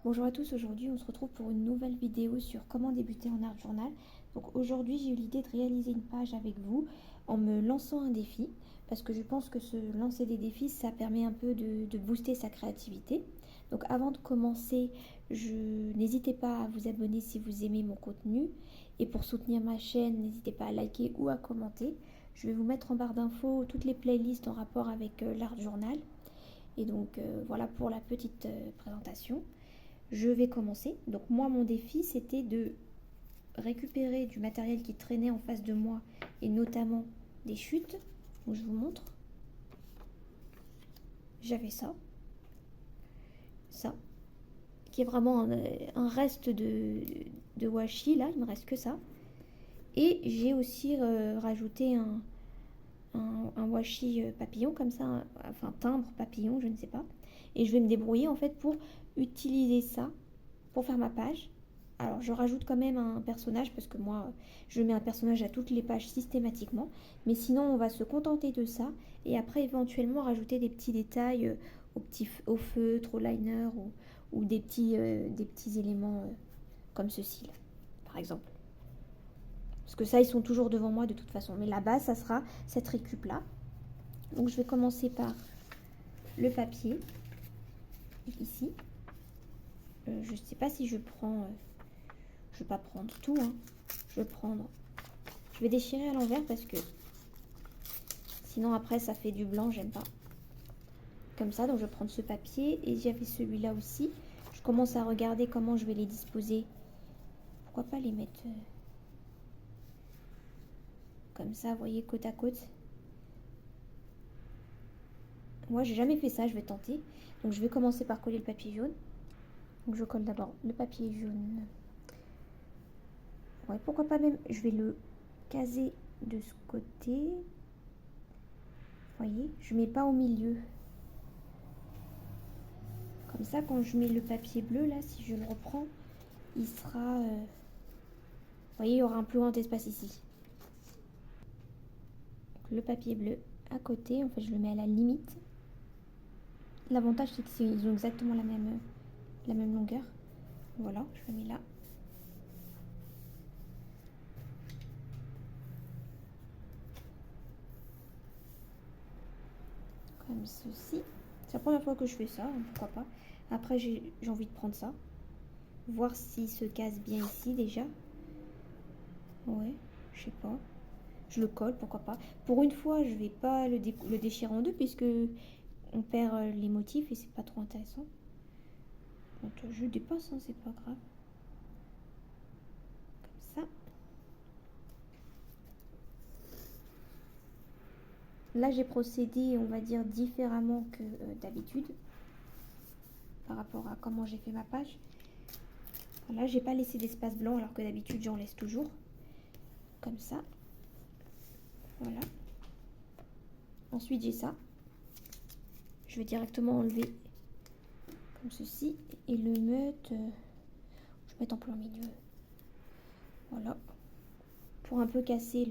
Bonjour à tous, aujourd'hui on se retrouve pour une nouvelle vidéo sur comment débuter en art journal. Donc aujourd'hui j'ai eu l'idée de réaliser une page avec vous en me lançant un défi parce que je pense que se lancer des défis ça permet un peu de booster sa créativité. Donc avant de commencer, n'hésitez pas à vous abonner si vous aimez mon contenu et pour soutenir ma chaîne n'hésitez pas à liker ou à commenter. Je vais vous mettre en barre d'infos toutes les playlists en rapport avec l'art journal. Et donc voilà pour la petite présentation. Je vais commencer. Donc moi, mon défi, c'était de récupérer du matériel qui traînait en face de moi, et notamment des chutes. Donc je vous montre. J'avais ça, qui est vraiment un reste de washi, là, il me reste que ça. Et j'ai aussi rajouté un washi papillon, comme ça, enfin timbre papillon, je ne sais pas. Et je vais me débrouiller en fait pour utiliser ça pour faire ma page. Alors je rajoute quand même un personnage parce que moi je mets un personnage à toutes les pages systématiquement. Mais sinon on va se contenter de ça et après éventuellement rajouter des petits détails au feutre, au liner ou des petits éléments comme ceci là, par exemple. Parce que ça ils sont toujours devant moi de toute façon. Mais la base ça sera cette récup là. Donc je vais commencer par le papier ici. Je ne sais pas si je prends... je ne vais pas prendre tout, hein. Je vais déchirer à l'envers parce que sinon après ça fait du blanc, j'aime pas. Comme ça, donc je vais prendre ce papier et j'avais celui-là aussi. Je commence à regarder comment je vais les disposer. Pourquoi pas les mettre comme ça, vous voyez, côte à côte. Moi, j'ai jamais fait ça, je vais tenter. Donc je vais commencer par coller le papier jaune. Donc je colle d'abord le papier jaune. Ouais, pourquoi pas même, je vais le caser de ce côté. Vous voyez, je mets pas au milieu. Comme ça, quand je mets le papier bleu, là, si je le reprends, il sera... vous voyez, il y aura un plus grand espace ici. Donc, le papier bleu à côté, en fait, je le mets à la limite. L'avantage, c'est qu'ils ont exactement la même longueur. Voilà, je le mets là. Comme ceci. C'est la première fois que je fais ça, hein, pourquoi pas. Après, j'ai envie de prendre ça. Voir s'il se casse bien ici, déjà. Ouais, je sais pas. Je le colle, pourquoi pas. Pour une fois, je vais pas le déchirer en deux, puisque on perd les motifs et c'est pas trop intéressant. Donc je dépasse, hein, c'est pas grave. Comme ça. Là, j'ai procédé, on va dire, différemment que d'habitude. Par rapport à comment j'ai fait ma page. Là, j'ai pas laissé d'espace blanc alors que d'habitude, j'en laisse toujours. Comme ça. Voilà. Ensuite, j'ai ça. Je vais directement enlever comme ceci et le mettre... je vais mettre en plein milieu. Voilà. Pour un peu casser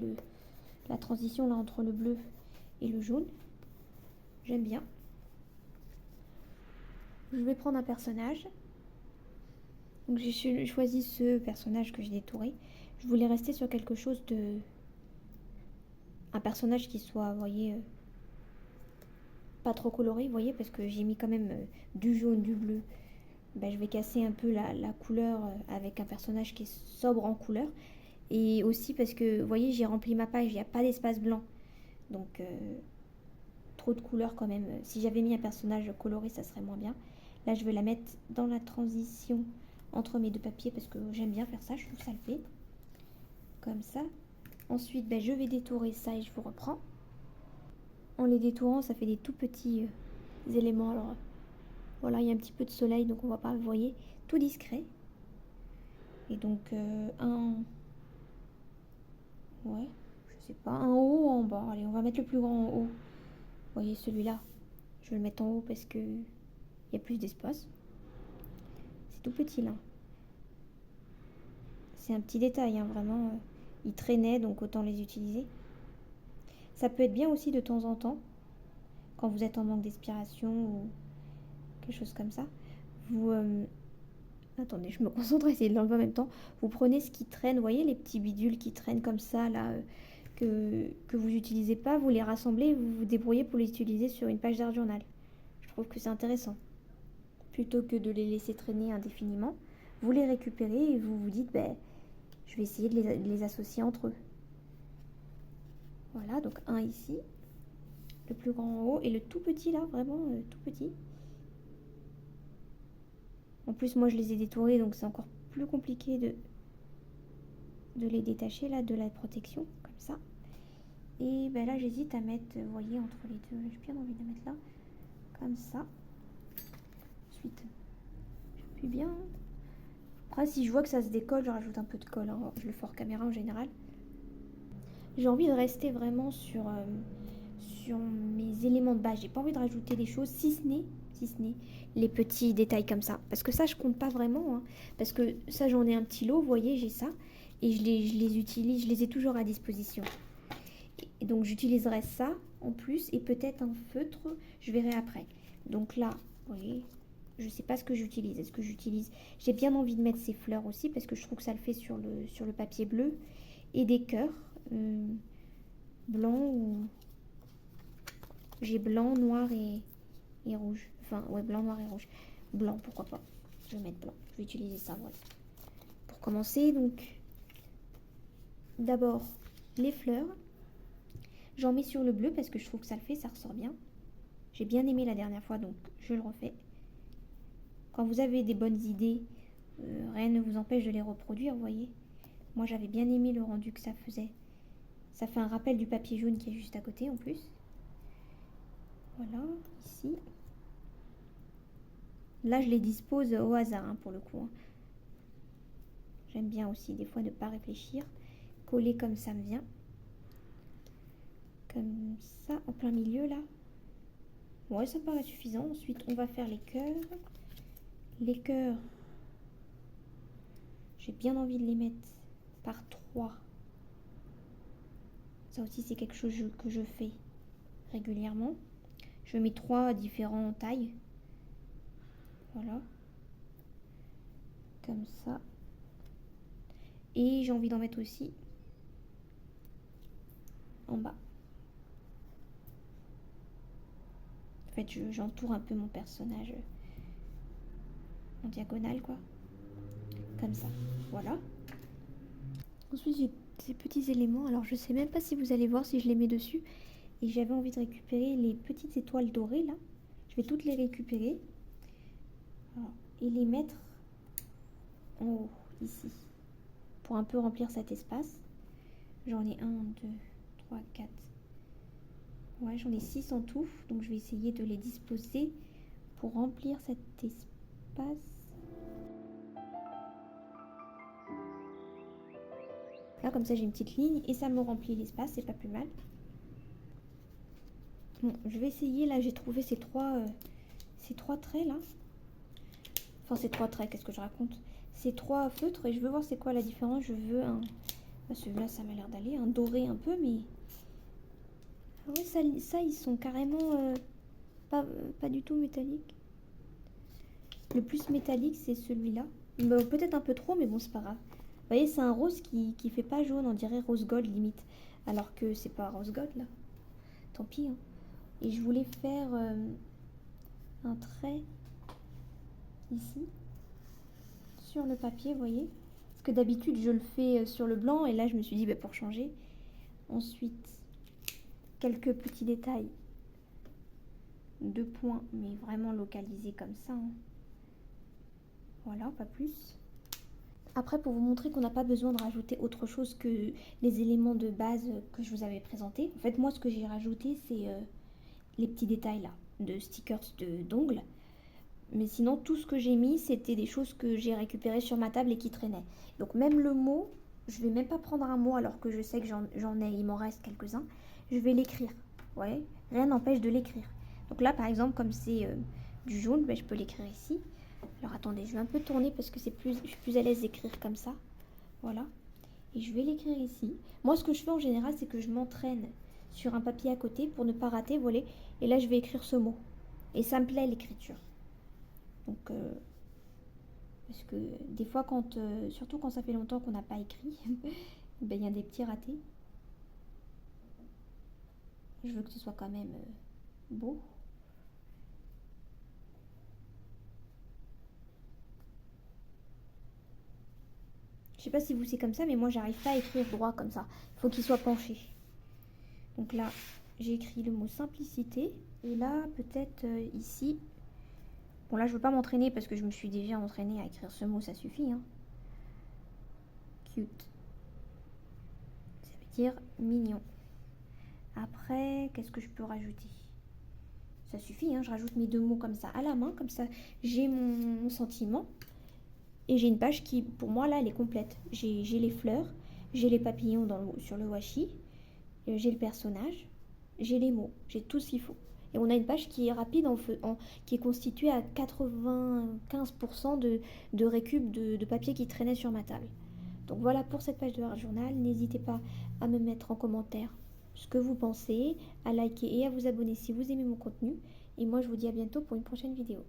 la transition là entre le bleu et le jaune. J'aime bien. Je vais prendre un personnage. Donc j'ai choisi ce personnage que j'ai détouré. Je voulais rester sur quelque chose de... un personnage qui soit, vous voyez, pas trop coloré, vous voyez, parce que j'ai mis quand même du jaune, du bleu. Ben, je vais casser un peu la couleur avec un personnage qui est sobre en couleur. Et aussi parce que, vous voyez, j'ai rempli ma page, il n'y a pas d'espace blanc. Donc, trop de couleurs quand même. Si j'avais mis un personnage coloré, ça serait moins bien. Là, je vais la mettre dans la transition entre mes deux papiers parce que j'aime bien faire ça, je trouve ça le fait. Comme ça. Ensuite, ben, je vais détourer ça et je vous reprends. En les détourant, ça fait des tout petits éléments. Alors, voilà, il y a un petit peu de soleil, donc on va pas, vous voyez, tout discret. Et donc, ouais, je sais pas, un haut ou en bas. Allez, on va mettre le plus grand en haut. Vous voyez, celui-là, je vais le mettre en haut parce que il y a plus d'espace. C'est tout petit là. C'est un petit détail, hein, vraiment. Ils traînaient, donc autant les utiliser. Ça peut être bien aussi de temps en temps, quand vous êtes en manque d'inspiration ou quelque chose comme ça. Vous Attendez, je me concentre à essayer de l'enlever en même temps. Vous prenez ce qui traîne, vous voyez les petits bidules qui traînent comme ça, là, que vous n'utilisez pas, vous les rassemblez et vous vous débrouillez pour les utiliser sur une page d'art journal. Je trouve que c'est intéressant. Plutôt que de les laisser traîner indéfiniment, vous les récupérez et vous vous dites, ben, je vais essayer de les associer entre eux. Voilà, donc un ici, le plus grand en haut, et le tout petit là, vraiment tout petit. En plus, moi je les ai détourés, donc c'est encore plus compliqué de les détacher là de la protection, comme ça. Et ben là, j'hésite à mettre, vous voyez, entre les deux, j'ai bien envie de mettre là, comme ça. Ensuite, j'appuie bien. Après, si je vois que ça se décolle, je rajoute un peu de colle, hein. Je le fais hors caméra en général. J'ai envie de rester vraiment sur mes éléments de base. J'ai pas envie de rajouter des choses, si ce n'est les petits détails comme ça. Parce que ça, je compte pas vraiment, hein. Parce que ça, j'en ai un petit lot, vous voyez, j'ai ça. Et je les utilise, je les ai toujours à disposition. Et donc, j'utiliserai ça en plus et peut-être un feutre, je verrai après. Donc là, vous voyez, je sais pas ce que j'utilise. Est-ce que j'utilise... J'ai bien envie de mettre ces fleurs aussi parce que je trouve que ça le fait sur le papier bleu. Et des cœurs blancs ou... J'ai blanc, noir et rouge. Enfin, ouais, blanc, noir et rouge. Blanc, pourquoi pas. Je vais mettre blanc. Je vais utiliser ça, voilà. Pour commencer, donc, d'abord, les fleurs. J'en mets sur le bleu parce que je trouve que ça le fait, ça ressort bien. J'ai bien aimé la dernière fois, donc je le refais. Quand vous avez des bonnes idées, rien ne vous empêche de les reproduire, vous voyez. Moi, j'avais bien aimé le rendu que ça faisait. Ça fait un rappel du papier jaune qui est juste à côté, en plus. Voilà, ici. Là, je les dispose au hasard, hein, pour le coup, hein. J'aime bien aussi, des fois, ne pas réfléchir. Coller comme ça me vient. Comme ça, en plein milieu, là. Ouais, ça me paraît suffisant. Ensuite, on va faire les cœurs. Les cœurs, j'ai bien envie de les mettre par 3. Ça aussi, c'est quelque chose que je fais régulièrement. Je mets 3 différentes tailles. Voilà. Comme ça. Et j'ai envie d'en mettre aussi en bas. En fait, j'entoure un peu mon personnage en diagonale, quoi. Comme ça. Voilà. Ensuite, j'ai ces petits éléments. Alors, je sais même pas si vous allez voir si je les mets dessus. Et j'avais envie de récupérer les petites étoiles dorées, là. Je vais toutes les récupérer. Voilà. Et les mettre en haut, ici. Pour un peu remplir cet espace. J'en ai 1, 2, 3, 4. Ouais, j'en ai 6 en tout. Donc, je vais essayer de les disposer pour remplir cet espace. Là, comme ça, j'ai une petite ligne et ça me remplit l'espace, c'est pas plus mal. Bon, je vais essayer, là, j'ai trouvé ces trois traits, là. Enfin, ces 3 traits, qu'est-ce que je raconte? Ces 3 feutres, et je veux voir c'est quoi la différence. Je veux un... Celui-là, ça m'a l'air d'aller, un doré un peu, mais... Ah ouais, ça ils sont carrément pas du tout métalliques. Le plus métallique, c'est celui-là. Bon, peut-être un peu trop, mais bon, c'est pas grave. Vous voyez, c'est un rose qui fait pas jaune, on dirait rose gold limite. Alors que c'est pas rose gold, là. Tant pis, hein. Et je voulais faire un trait ici, sur le papier, vous voyez. Parce que d'habitude, je le fais sur le blanc, et là, je me suis dit, bah, pour changer. Ensuite, quelques petits détails. 2 points, mais vraiment localisés comme ça, hein. Voilà, pas plus. Après, pour vous montrer qu'on n'a pas besoin de rajouter autre chose que les éléments de base que je vous avais présentés. En fait, moi, ce que j'ai rajouté, c'est les petits détails là, de stickers d'ongles. Mais sinon, tout ce que j'ai mis, c'était des choses que j'ai récupérées sur ma table et qui traînaient. Donc même le mot, je vais même pas prendre un mot alors que je sais que j'en ai, il m'en reste quelques-uns. Je vais l'écrire. Ouais, rien n'empêche de l'écrire. Donc là, par exemple, comme c'est du jaune, ben, je peux l'écrire ici. Alors attendez, je vais un peu tourner parce que je suis plus à l'aise d'écrire comme ça. Voilà. Et je vais l'écrire ici. Moi, ce que je fais en général, c'est que je m'entraîne sur un papier à côté pour ne pas rater, voilà. Et là, je vais écrire ce mot. Et ça me plaît l'écriture. Donc, Parce que des fois, surtout quand ça fait longtemps qu'on n'a pas écrit, ben, il y a des petits ratés. Je veux que ce soit quand même beau. Je sais pas si vous c'est comme ça, mais moi j'arrive pas à écrire droit comme ça. Il faut qu'il soit penché. Donc là, j'ai écrit le mot simplicité. Et là, peut-être ici. Bon, là, je veux pas m'entraîner parce que je me suis déjà entraînée à écrire ce mot, ça suffit. Hein. Cute. Ça veut dire mignon. Après, qu'est-ce que je peux rajouter? Ça suffit, hein, je rajoute mes 2 mots comme ça à la main, comme ça j'ai mon sentiment. Et j'ai une page qui, pour moi, là, elle est complète. J'ai les fleurs, j'ai les papillons sur le washi, j'ai le personnage, j'ai les mots, j'ai tout ce qu'il faut. Et on a une page qui est rapide, qui est constituée à 95% de récup de papier qui traînait sur ma table. Donc voilà pour cette page de Art Journal. N'hésitez pas à me mettre en commentaire ce que vous pensez, à liker et à vous abonner si vous aimez mon contenu. Et moi, je vous dis à bientôt pour une prochaine vidéo.